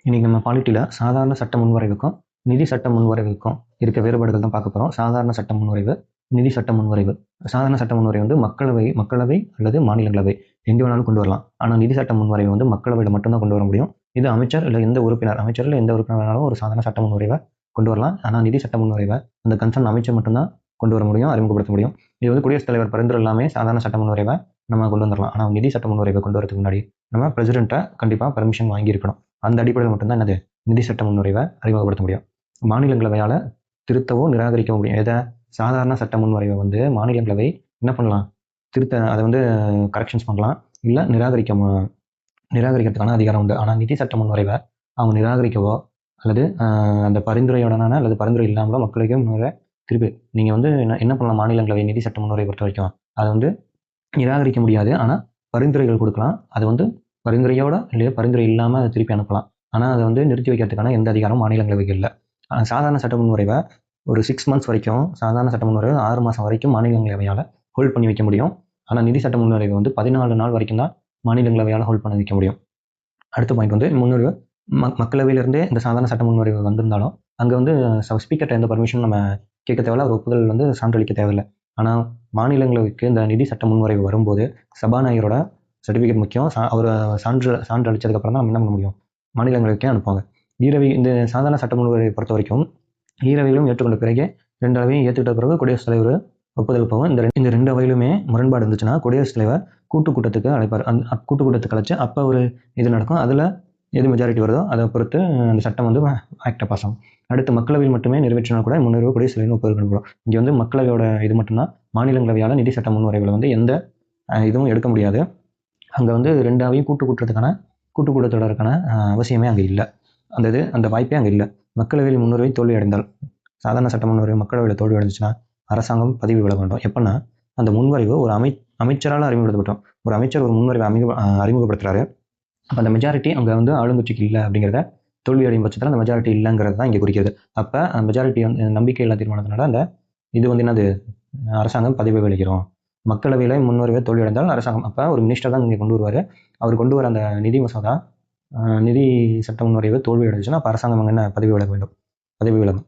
இன்றைக்கி நம்ம பாலிட்டியில் சாதாரண சட்ட முன்வரைவுக்கும் நிதி சட்ட முன்வரைவுக்கும் இருக்க வேறுபாடுகள் தான் பார்க்க போகிறோம். சாதாரண சட்ட முன்வரைவு, நிதி சட்ட முன்வரைவு. சாதாரண சட்ட முன்வரைவு வந்து மக்களவை அல்லது மாநிலங்களவை எங்கே வேணாலும் கொண்டு வரலாம். ஆனால் நிதி சட்ட முன்வரைவு வந்து மக்களவையில் மட்டும்தான் கொண்டு வர முடியும். இது அமைச்சர் இல்லை எந்த உறுப்பினர் வேணாலும் ஒரு சாதாரண சட்ட முன்வரைவை கொண்டு வரலாம். ஆனால் நிதி சட்ட முன்வரைவை அந்த கன்சர்ன் அமைச்சர் மட்டும்தான் கொண்டு வர முடியும், அறிமுகப்படுத்த முடியும். இது வந்து குடியரசுத் தலைவர் பரிந்துரை எல்லாமே சாதாரண சட்ட முன்வரைவை நம்ம கொண்டு வந்துடலாம். ஆனால் நிதி சட்ட முன்வரைவை கொண்டு வரதுக்கு முன்னாடி நம்ம பிரசிடென்ட்டை கண்டிப்பாக பர்மிஷன் வாங்கியிருக்கணும். அந்த அடிப்படையில் மட்டும்தான் என்னது நிதி சட்ட முன்வரைவை அறிமுகப்படுத்த முடியும். மாநிலங்களவையால் திருத்தவோ நிராகரிக்கவோ முடியும். எதை? சாதாரண சட்ட முன்வரைவை வந்து மாநிலங்களவை என்ன பண்ணலாம்? அதை வந்து கரெக்ஷன்ஸ் பண்ணலாம், இல்லை நிராகரிக்கிறதுக்கான அதிகாரம் உண்டு. ஆனால் நிதி சட்ட முன்வரைவை அவங்க நிராகரிக்கவோ அல்லது அந்த பரிந்துரையுடனான அல்லது பரிந்துரை இல்லாமலோ மக்களுக்கே முன்வரை திருப்பி நீங்கள் வந்து என்ன பண்ணலாம்? மாநிலங்களவை நிதி சட்ட முன்வரை பொறுத்த வரைக்கும் அதை வந்து நிராகரிக்க முடியாது. ஆனால் பரிந்துரைகள் கொடுக்கலாம். அது வந்து பரிந்துரையோட இல்லையா பரிந்துரை இல்லாமல் அதை திருப்பி அனுப்பலாம். ஆனால் அதை வந்து நிறுத்தி வைக்கிறதுக்கான எந்த அதிகாரமும் மாநிலங்களவைக்கு இல்லை. சாதாரண சட்ட முன்வரைவை ஒரு 6 months வரைக்கும், சாதாரண சட்ட முன்வரைவை 6 மாதம் வரைக்கும் மாநிலங்களவையால் ஹோல்ட் பண்ணி வைக்க முடியும். ஆனால் நிதி சட்ட முன்வரைவை வந்து 14 நாள் வரைக்கும் தான் மாநிலங்களவையால் ஹோல்ட் பண்ணி வைக்க முடியும். அடுத்த பாயிண்ட் வந்து முன்வரைவு மக்களவையிலிருந்தே இந்த சாதாரண சட்ட முன்வரைவு வந்திருந்தாலும் அங்கே வந்து ஸ்பீக்கர்கிட்ட எந்த பர்மிஷன் நம்ம கேட்க தேவையில்ல, அவர் ஒப்புதல் வந்து சான்றளிக்க தேவையில்லை. ஆனால் மாநிலங்களுக்கு இந்த நிதி சட்ட முன்வரைவு வரும்போது சபாநாயகரோட சர்டிஃபிகேட் முக்கியம். அவர் சான்று அளித்ததுக்கப்புறம் தான் நம்ம என்ன பண்ண முடியும்? மாநிலங்களுக்கே அனுப்புவாங்க. இந்த சாதாரண சட்ட முன்வரைவை பொறுத்த வரைக்கும் ஈரவைகளும் ஏற்றுக்கொண்ட பிறகு 2 அவையும் ஏற்றுக்கிட்ட பிறகு குடியரசுத் தலைவர் ஒப்புதல் போகும். இந்த 2 அவையிலுமே முரண்பாடு இருந்துச்சுன்னா குடியரசுத் தலைவர் கூட்டுக்கூட்டத்துக்கு அழைப்பார். அந்த கூட்டுக்கூட்டத்துக்கு அழைச்சி அப்போ ஒரு இது நடக்கும். அதில் எது மெஜாரிட்டி வருதோ அதை பொறுத்து அந்த சட்டம் வந்து ஆக்டை பாஸ் ஆகும். அடுத்து மக்களவையில் மட்டுமே நிறைவேற்றினால் கூட முன்வரைவு குடியரசுத் தலைவர் ஒப்புதல் பண்ணப்படும். இங்கே வந்து மக்களவையோட இது மட்டும்தான். மாநிலங்களவையால் நிதி சட்ட முன்வரைவில் வந்து எந்த இதுவும் எடுக்க முடியாது. அங்கே வந்து 2 அவையும் கூட்டுக்கூட்டத்தொடருக்கான அவசியமே அங்கே இல்லை. அந்த வாய்ப்பே அங்கே இல்லை. மக்களவையில் முன்னுரிமை தோல்வி அடைந்தால், சாதாரண சட்ட முன்வரைவு மக்களவையில் தோல்வி அடைஞ்சிச்சுன்னா அரசாங்கம் பதவி விலக வேண்டும். எப்படின்னா அந்த முன்வரைவு ஒரு அமைச்சரால் அறிமுகப்படுத்தப்பட்டோம். ஒரு அமைச்சர் ஒரு முன்வரைவை அறிமுகப்படுத்துறாரு. அப்போ அந்த மெஜாரிட்டி அங்கே வந்து ஆளுங்கட்சிக்கு இல்லை அப்படிங்கிறத தோல்வி அடையும் பட்சத்தில் அந்த மெஜாரிட்டி இல்லைங்கிறது தான் இங்கே குறிக்கிறது. அப்போ அந்த மெஜாரிட்டி வந்து நம்பிக்கை இல்லா தீர்மானத்தினால அந்த இது வந்து என்னது அரசாங்கம் பதவி விலகிறோம். மக்களவையில் முன்வரைவை தோல்வி அடைந்தால் அரசாங்கம் அப்போ ஒரு மினிஸ்டர் தான் இங்கே கொண்டு வருவார். அவர் கொண்டு வர அந்த நிதி மசோதா நிதி சட்ட முன்வரைவு தோல்வி அடைஞ்சுன்னா அப்போ அரசாங்கம் அங்கே என்ன பதவி விலகும்.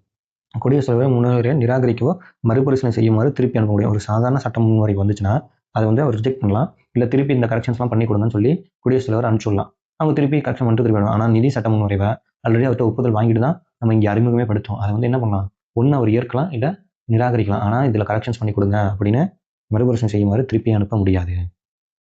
குடியரசுத் தலைவர் முன்வரைவை நிராகரிக்கவோ மறுபரிசீலனை செய்யுமாறு திருப்பி அனுப்ப முடியும். ஒரு சாதாரண சட்ட முன்வரைவு வந்துச்சுன்னா அதை வந்து அவர் ரிஜெக்ட் பண்ணலாம், இல்லை திருப்பி இந்த கரெக்ஷன்ஸ்லாம் பண்ணி கொடுங்கன்னு சொல்லி குடியரசுத் தலைவர் அனுப்பிச்சுடலாம். அவங்க திருப்பி கரெக்ஷன் பண்ணிட்டு திருப்பி வேணும். ஆனால் நிதி சட்ட முன்வரைவை ஆல்ரெடி அவர்கிட்ட ஒப்புதல் வாங்கிட்டு தான் நம்ம இங்கே அறிமுகமே படுத்தோம். அதை வந்து என்ன பண்ணலாம்? ஒன்று அவர் ஏற்கலாம், இல்லை நிராகரிக்கலாம். ஆனால் இதில் கரெக்ஷன்ஸ் பண்ணி கொடுங்க அப்படின்னு மறுபரிசீலனை செய்யுமாறு திருப்பி அனுப்ப முடியாது.